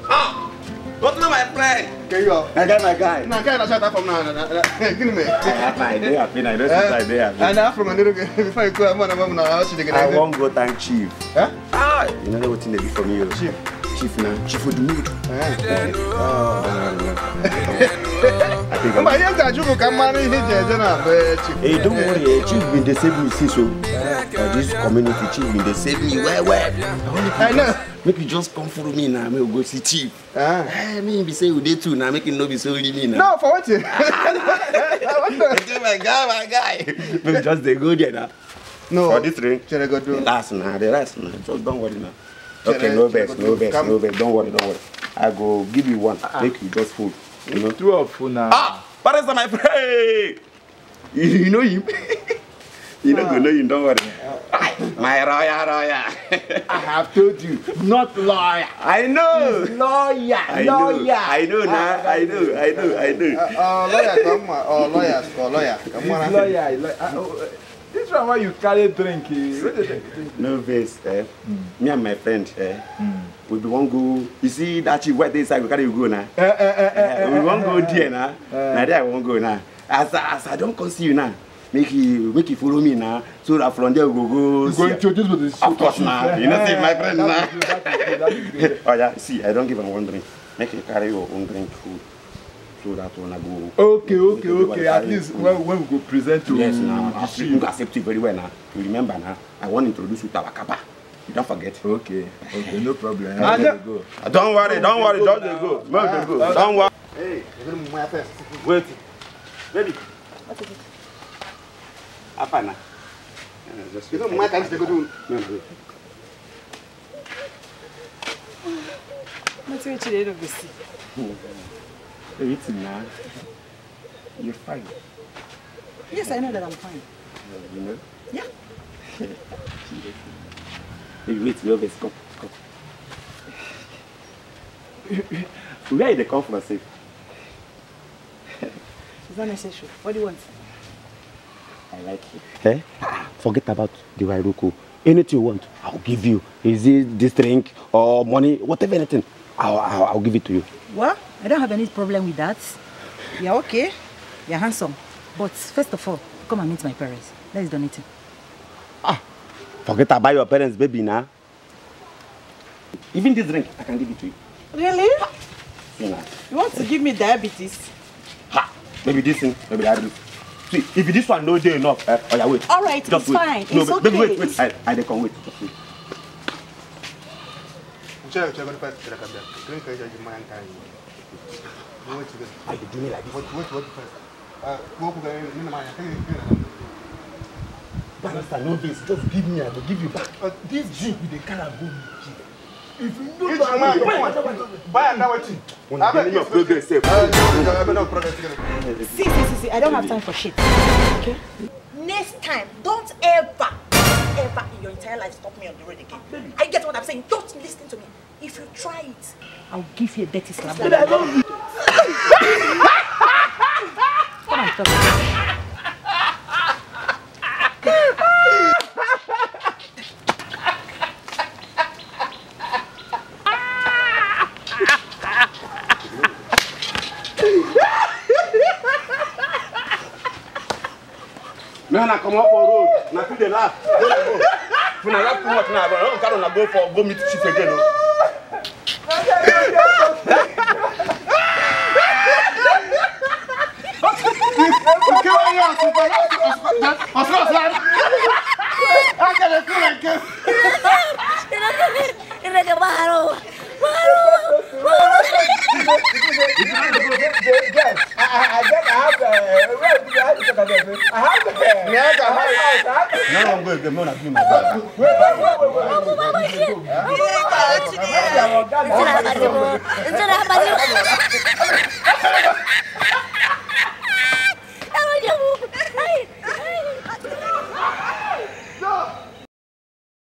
Ah! What's not my friend? Okay, yo. I got my guy. No, can't shut up from now. Give me. I have my idea. I know it's my idea. And after a little before you go, I'm now. I won't go thank Chief. Huh? Ah, you know what they do for me? Chief. Chief now. Chief for the mood. I think I'm young. You come on in here, hey, don't worry. Chief been the same me since so. This community Chief been the same me. Where? I know. Make you just come follow me now. Make you go see Chief. Me be say we dey too now. Make you no be so only me now. No, for what? My guy. Maybe just they go there now. No. For this ring. Shall I go do? Last now, the rest now. Just don't worry now. Okay, no best. Don't worry. I go give you one. Make you just food. You know. 12 now. Ah, Paris, my friend. You know him. You know him. Don't worry. My lawyer. I have told you, not lawyer. I know. Lawyer. I know now. I know. Lawyer, come on. Lawyer. This one why you carry drink. No best. Me and my friend. We won't go. You see that you wet inside. We carry you go now. We won't go there now. Now there I won't go now. As I don't come see you now. Make you follow me now, so that from there we go. You go introduce with this. Of course now. You know, see my friend now. That is good. Oh yeah, see, I don't give him one drink. Make you carry your own drink food, so that when I go. Okay. At least when we go present to. Yes, now. You accept it very well now. You remember now. I want to introduce you to our Kappa. You don't forget. Okay, no problem. Go. Don't worry. Just go. Don't worry. Hey, my first. Wait, baby. What is it? Apa na? You know my can't go do. No. What's your children of the sea? It's now. You're fine. Yes, I know that I'm fine. You know? Yeah. Wait, come. Where they come from, safe? It's not necessary. What do you want? I like it. Hey? Forget about the Wairuku. Anything you want, I'll give you. Is it this drink or money, whatever, anything, I'll give it to you. Well, I don't have any problem with that. You're okay. You're handsome. But first of all, come and meet my parents. That is the only thing. Forget about your parents, baby, now. Even this drink, I can give it to you. Really? See, now. You want to give me diabetes? Maybe this thing, maybe that. See, if this one no day enough, oh yeah, wait. All right, just it's wait. fine. No, it's okay. Baby, wait. I can't wait. Just wait. Check the first. Drink your man time. I do me like this. What first? Go to the Pastor, no this. Just give me, I will give you back. This drink with the carabao. If you know buy another thing. When I your progress, See, I don't have time for shit. Okay? Next time, don't ever in your entire life stop me on the road again. I get what I'm saying. Don't listen to me. If you try it, I'll give you a dirty slap. Come on, talk. No, come up for road. Now to the last. When I have to work now, I don't go meet Chief again. It's